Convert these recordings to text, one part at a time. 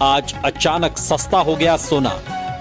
आज अचानक सस्ता हो गया सोना।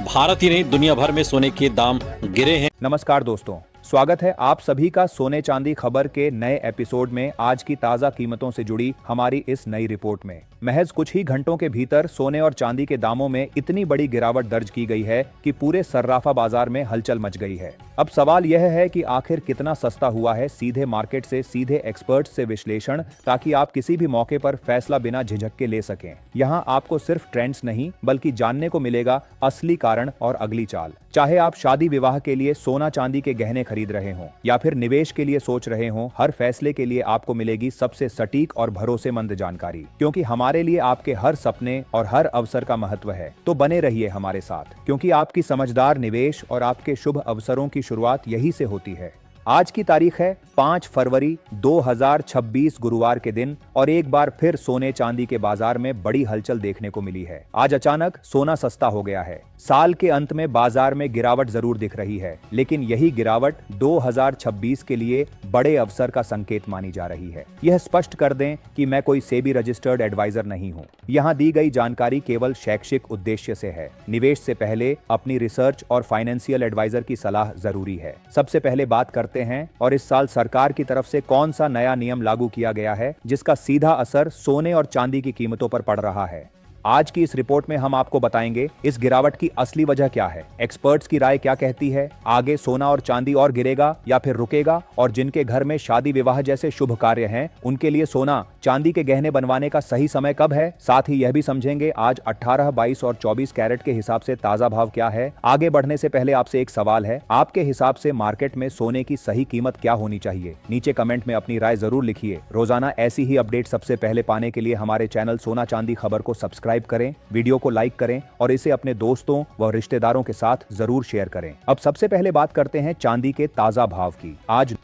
भारत ही नहीं दुनिया भर में सोने के दाम गिरे हैं। नमस्कार दोस्तों, स्वागत है आप सभी का सोने चांदी खबर के नए एपिसोड में। आज की ताजा कीमतों से जुड़ी हमारी इस नई रिपोर्ट में महज कुछ ही घंटों के भीतर सोने और चांदी के दामों में इतनी बड़ी गिरावट दर्ज की गई है कि पूरे सर्राफा बाजार में हलचल मच गई है। अब सवाल यह है कि आखिर कितना सस्ता हुआ है। सीधे मार्केट से, सीधे एक्सपर्ट से विश्लेषण, ताकि आप किसी भी मौके पर फैसला बिना झिझक के ले सकें। यहाँ आपको सिर्फ ट्रेंड्स नहीं बल्कि जानने को मिलेगा असली कारण और अगली चाल। चाहे आप शादी विवाह के लिए सोना चांदी के गहने खरीद रहे हों या फिर निवेश के लिए सोच रहे हों, हर फैसले के लिए आपको मिलेगी सबसे सटीक और भरोसेमंद जानकारी। क्योंकि हमारे लिए आपके हर सपने और हर अवसर का महत्व है। तो बने रहिए हमारे साथ, क्योंकि आपकी समझदार निवेश और आपके शुभ अवसरों की शुरुआत यही से होती है। आज की तारीख है 5 फरवरी 2026 गुरुवार के दिन, और एक बार फिर सोने चांदी के बाजार में बड़ी हलचल देखने को मिली है। आज अचानक सोना सस्ता हो गया है। साल के अंत में बाजार में गिरावट जरूर दिख रही है, लेकिन यही गिरावट 2026 के लिए बड़े अवसर का संकेत मानी जा रही है। यह स्पष्ट कर दें कि मैं कोई सेबी रजिस्टर्ड एडवाइजर नहीं हूं। यहां दी गई जानकारी केवल शैक्षिक उद्देश्य से है। निवेश से पहले अपनी रिसर्च और फाइनेंशियल एडवाइजर की सलाह जरूरी है। सबसे पहले बात करते हैं और इस साल सरकार की तरफ से कौन सा नया नियम लागू किया गया है जिसका सीधा असर सोने और चांदी की कीमतों पर पड़ रहा है। आज की इस रिपोर्ट में हम आपको बताएंगे इस गिरावट की असली वजह क्या है, एक्सपर्ट्स की राय क्या कहती है, आगे सोना और चांदी और गिरेगा या फिर रुकेगा, और जिनके घर में शादी विवाह जैसे शुभ कार्य हैं उनके लिए सोना चांदी के गहने बनवाने का सही समय कब है। साथ ही यह भी समझेंगे आज 18, 22 और 24 कैरेट के हिसाब से ताजा भाव क्या है। आगे बढ़ने से पहले आपसे एक सवाल है, आपके हिसाब से मार्केट में सोने की सही कीमत क्या होनी चाहिए? नीचे कमेंट में अपनी राय जरूर लिखिए। रोजाना ऐसी ही अपडेट सबसे पहले पाने के लिए हमारे चैनल सोना चांदी खबर को सब्सक्राइब करें, वीडियो को लाइक करें और इसे अपने दोस्तों व रिश्तेदारों के साथ जरूर शेयर करें। अब सबसे पहले बात करते हैं चांदी के ताजा भाव की। आज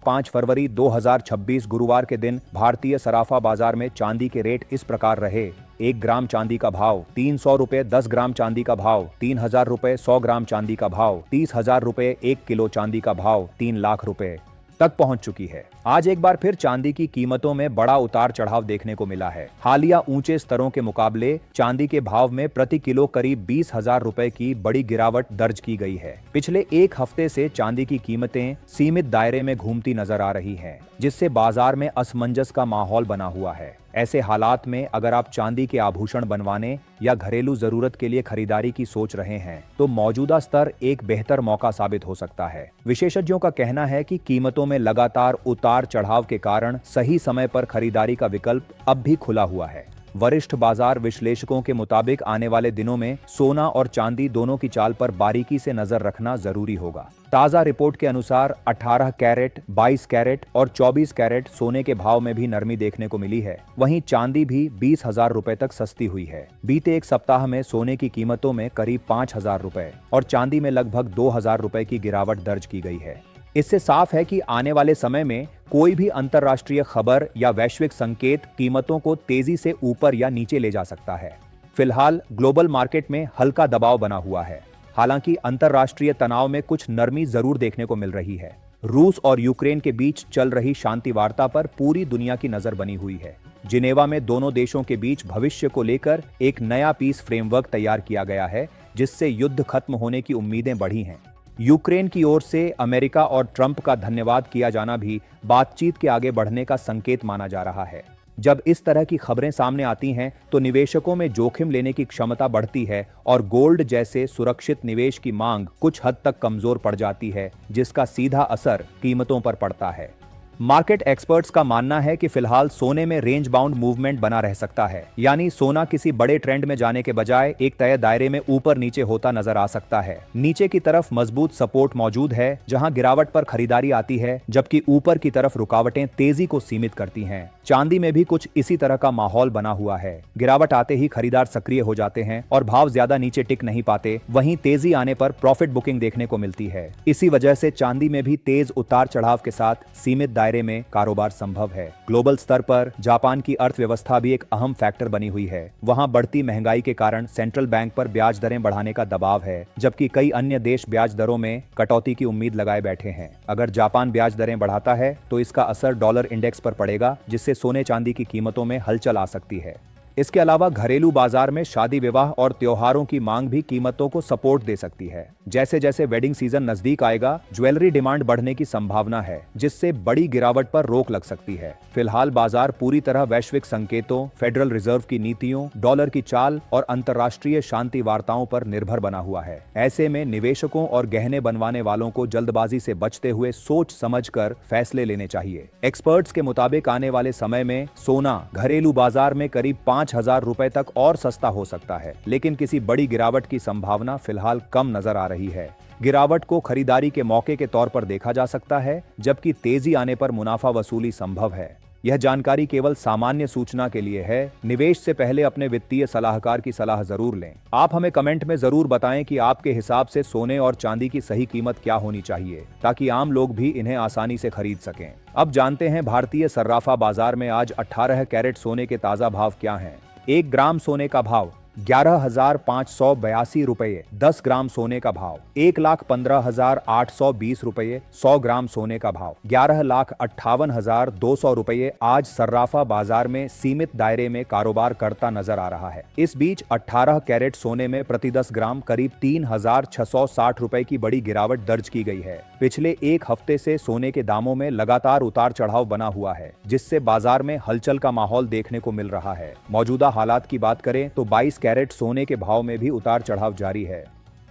5 फरवरी 2026 गुरुवार के दिन भारतीय सराफा बाजार में चांदी के रेट इस प्रकार रहे। 1 ग्राम चांदी का भाव 300 रुपए, 10 ग्राम चांदी का भाव 3000 रुपए, 100 ग्राम चांदी का भाव 30,000 रुपए, 1 किलो चांदी का भाव 3 लाख रुपए तक पहुंच चुकी है। आज एक बार फिर चांदी की कीमतों में बड़ा उतार चढ़ाव देखने को मिला है। हालिया ऊंचे स्तरों के मुकाबले चांदी के भाव में प्रति किलो करीब 20,000 रुपए की बड़ी गिरावट दर्ज की गई है। पिछले एक हफ्ते से चांदी की कीमतें सीमित दायरे में घूमती नजर आ रही हैं, जिससे बाजार में असमंजस का माहौल बना हुआ है। ऐसे हालात में अगर आप चांदी के आभूषण बनवाने या घरेलू जरूरत के लिए खरीदारी की सोच रहे हैं तो मौजूदा स्तर एक बेहतर मौका साबित हो सकता है। विशेषज्ञों का कहना है कि कीमतों में लगातार उतार चढ़ाव के कारण सही समय पर खरीदारी का विकल्प अब भी खुला हुआ है। वरिष्ठ बाजार विश्लेषकों के मुताबिक आने वाले दिनों में सोना और चांदी दोनों की चाल पर बारीकी से नजर रखना जरूरी होगा। ताजा रिपोर्ट के अनुसार 18 कैरेट, 22 कैरेट और 24 कैरेट सोने के भाव में भी नरमी देखने को मिली है। वहीं चांदी भी 20,000 रुपए तक सस्ती हुई है। बीते एक सप्ताह में सोने की कीमतों में करीब 5,000 रुपए और चांदी में लगभग 2,000 रुपए की गिरावट दर्ज की गई है। इससे साफ है कि आने वाले समय में कोई भी अंतर्राष्ट्रीय खबर या वैश्विक संकेत कीमतों को तेजी से ऊपर या नीचे ले जा सकता है। फिलहाल ग्लोबल मार्केट में हल्का दबाव बना हुआ है। हालांकि अंतर्राष्ट्रीय तनाव में कुछ नरमी जरूर देखने को मिल रही है। रूस और यूक्रेन के बीच चल रही शांति वार्ता पर पूरी दुनिया की नजर बनी हुई है। जिनेवा में दोनों देशों के बीच भविष्य को लेकर एक नया पीस फ्रेमवर्क तैयार किया गया है, जिससे युद्ध खत्म होने की उम्मीदें बढ़ी हैं। यूक्रेन की ओर से अमेरिका और ट्रंप का धन्यवाद किया जाना भी बातचीत के आगे बढ़ने का संकेत माना जा रहा है। जब इस तरह की खबरें सामने आती हैं तो निवेशकों में जोखिम लेने की क्षमता बढ़ती है और गोल्ड जैसे सुरक्षित निवेश की मांग कुछ हद तक कमजोर पड़ जाती है, जिसका सीधा असर कीमतों पर पड़ता है। मार्केट एक्सपर्ट्स का मानना है कि फिलहाल सोने में रेंज बाउंड मूवमेंट बना रह सकता है, यानी सोना किसी बड़े ट्रेंड में जाने के बजाय एक तय दायरे में ऊपर नीचे होता नजर आ सकता है। नीचे की तरफ मजबूत सपोर्ट मौजूद है जहां गिरावट पर खरीदारी आती है, जबकि ऊपर की तरफ रुकावटें तेजी को सीमित करती हैं। चांदी में भी कुछ इसी तरह का माहौल बना हुआ है। गिरावट आते ही खरीदार सक्रिय हो जाते हैं और भाव ज्यादा नीचे टिक नहीं पाते। वहीं तेजी आने पर प्रॉफिट बुकिंग देखने को मिलती है। इसी वजह से चांदी में भी तेज उतार चढ़ाव के साथ सीमित दायरे में कारोबार संभव है। ग्लोबल स्तर पर जापान की अर्थव्यवस्था भी एक अहम फैक्टर बनी हुई है। वहां बढ़ती महंगाई के कारण सेंट्रल बैंक पर ब्याज दरें बढ़ाने का दबाव है, जबकि कई अन्य देश ब्याज दरों में कटौती की उम्मीद लगाए बैठे हैं। अगर जापान ब्याज दरें बढ़ाता है तो इसका असर डॉलर इंडेक्स पर पड़ेगा, जिससे सोने चांदी की कीमतों में हलचल आ सकती है। इसके अलावा घरेलू बाजार में शादी विवाह और त्योहारों की मांग भी कीमतों को सपोर्ट दे सकती है। जैसे जैसे वेडिंग सीजन नजदीक आएगा, ज्वेलरी डिमांड बढ़ने की संभावना है, जिससे बड़ी गिरावट पर रोक लग सकती है। फिलहाल बाजार पूरी तरह वैश्विक संकेतों, फेडरल रिजर्व की नीतियों, डॉलर की चाल और अंतर्राष्ट्रीय शांति वार्ताओं पर निर्भर बना हुआ है। ऐसे में निवेशकों और गहने बनवाने वालों को जल्दबाजी से बचते हुए सोच समझकर फैसले लेने चाहिए। एक्सपर्ट्स के मुताबिक आने वाले समय में सोना घरेलू बाजार में करीब 5,000 रुपए तक और सस्ता हो सकता है, लेकिन किसी बड़ी गिरावट की संभावना फिलहाल कम नजर आ रही है। गिरावट को खरीदारी के मौके के तौर पर देखा जा सकता है, जबकि तेजी आने पर मुनाफा वसूली संभव है। यह जानकारी केवल सामान्य सूचना के लिए है। निवेश से पहले अपने वित्तीय सलाहकार की सलाह जरूर लें। आप हमें कमेंट में जरूर बताएं कि आपके हिसाब से सोने और चांदी की सही कीमत क्या होनी चाहिए, ताकि आम लोग भी इन्हें आसानी से खरीद सकें। अब जानते हैं भारतीय सर्राफा बाजार में आज 18 कैरेट सोने के ताजा भाव क्या हैं। 1 ग्राम सोने का भाव 11,582 रुपये। 10 ग्राम सोने का भाव 1,15,820 रुपये। 100 ग्राम सोने का भाव 11,58,200 रुपये आज सर्राफा बाजार में सीमित दायरे में कारोबार करता नजर आ रहा है। इस बीच 18 कैरेट सोने में प्रति 10 ग्राम करीब 3,660 रुपए की बड़ी गिरावट दर्ज की गई है। पिछले एक हफ्ते से सोने के दामों में लगातार उतार चढ़ाव बना हुआ है, जिससे बाजार में हलचल का माहौल देखने को मिल रहा है। मौजूदा हालात की बात करें तो 22 कैरेट सोने के भाव में भी उतार चढ़ाव जारी है।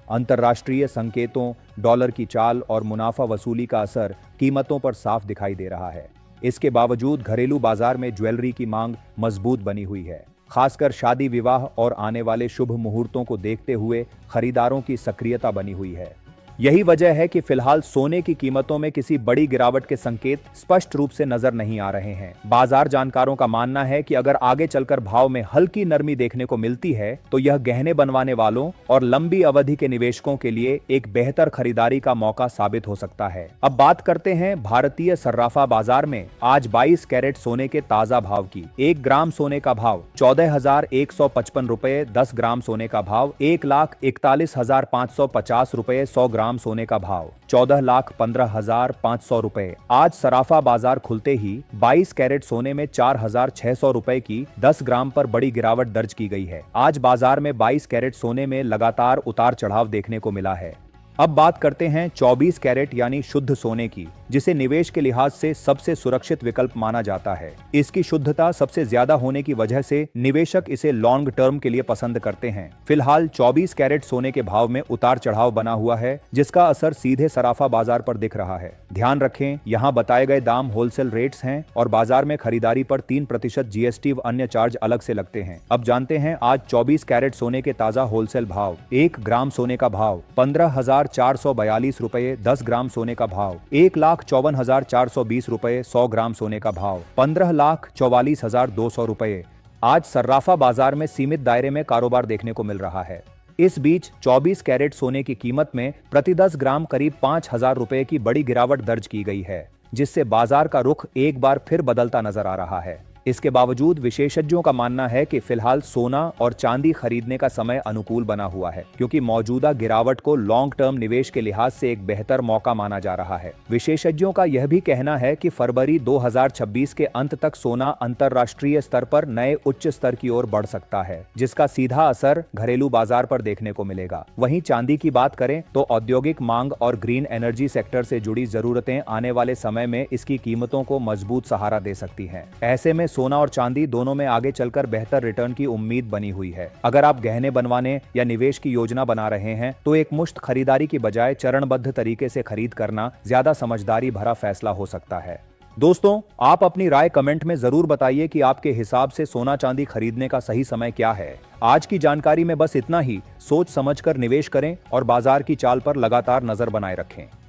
अंतर्राष्ट्रीय संकेतों, डॉलर की चाल और मुनाफा वसूली का असर कीमतों पर साफ दिखाई दे रहा है। इसके बावजूद घरेलू बाजार में ज्वेलरी की मांग मजबूत बनी हुई है। खासकर शादी विवाह और आने वाले शुभ मुहूर्तों को देखते हुए खरीदारों की सक्रियता बनी हुई है। यही वजह है कि फिलहाल सोने की कीमतों में किसी बड़ी गिरावट के संकेत स्पष्ट रूप से नजर नहीं आ रहे हैं। बाजार जानकारों का मानना है कि अगर आगे चलकर भाव में हल्की नरमी देखने को मिलती है, तो यह गहने बनवाने वालों और लंबी अवधि के निवेशकों के लिए एक बेहतर खरीदारी का मौका साबित हो सकता है। अब बात करते हैं भारतीय सर्राफा बाजार में आज 22 कैरेट सोने के ताजा भाव की। 1 ग्राम सोने का भाव 14,155 रुपए। 10 ग्राम सोने का भाव 1,41,550 रुपए। 100 ग्राम सोने का भाव 14,15,500 रुपए। आज सराफा बाजार खुलते ही 22 कैरेट सोने में 4,600 रुपए की 10 ग्राम पर बड़ी गिरावट दर्ज की गई है। आज बाजार में 22 कैरेट सोने में लगातार उतार चढ़ाव देखने को मिला है। अब बात करते हैं 24 कैरेट यानी शुद्ध सोने की, जिसे निवेश के लिहाज से सबसे सुरक्षित विकल्प माना जाता है। इसकी शुद्धता सबसे ज्यादा होने की वजह से निवेशक इसे लॉन्ग टर्म के लिए पसंद करते हैं। फिलहाल 24 कैरेट सोने के भाव में उतार चढ़ाव बना हुआ है, जिसका असर सीधे सराफा बाजार पर दिख रहा है। ध्यान रखें, यहाँ बताए गए दाम होलसेल रेट्स हैं और बाजार में खरीदारी पर 3% जीएसटी व अन्य चार्ज अलग से लगते हैं। अब जानते हैं आज 24 कैरेट सोने के ताजा होलसेल भाव। 1 ग्राम सोने का भाव 15,442 रुपए। 10 ग्राम सोने का भाव 1,54,420 रुपए। 100 ग्राम सोने का भाव 15,44,200 रुपए। आज सर्राफा बाजार में सीमित दायरे में कारोबार देखने को मिल रहा है। इस बीच 24 कैरेट सोने की कीमत में प्रति 10 ग्राम करीब 5,000 रुपए की बड़ी गिरावट दर्ज की गई है, जिससे बाजार का रुख एक बार फिर बदलता नजर आ रहा है। इसके बावजूद विशेषज्ञों का मानना है कि फिलहाल सोना और चांदी खरीदने का समय अनुकूल बना हुआ है, क्योंकि मौजूदा गिरावट को लॉन्ग टर्म निवेश के लिहाज से एक बेहतर मौका माना जा रहा है। विशेषज्ञों का यह भी कहना है कि फरवरी 2026 के अंत तक सोना अंतर्राष्ट्रीय स्तर पर नए उच्च स्तर की ओर बढ़ सकता है, जिसका सीधा असर घरेलू बाजार पर देखने को मिलेगा। वहीं चांदी की बात करें तो औद्योगिक मांग और ग्रीन एनर्जी सेक्टर से जुड़ी जरूरतें आने वाले समय में इसकी कीमतों को मजबूत सहारा दे सकती हैं। ऐसे में सोना और चांदी दोनों में आगे चलकर बेहतर रिटर्न की उम्मीद बनी हुई है। अगर आप गहने बनवाने या निवेश की योजना बना रहे हैं, तो एक मुश्त खरीदारी की बजाय चरणबद्ध तरीके से खरीद करना ज्यादा समझदारी भरा फैसला हो सकता है। दोस्तों, आप अपनी राय कमेंट में जरूर बताइए कि आपके हिसाब से सोना चांदी खरीदने का सही समय क्या है। आज की जानकारी में बस इतना ही। सोच समझकर निवेश करें और बाजार की चाल पर लगातार नजर बनाए रखें।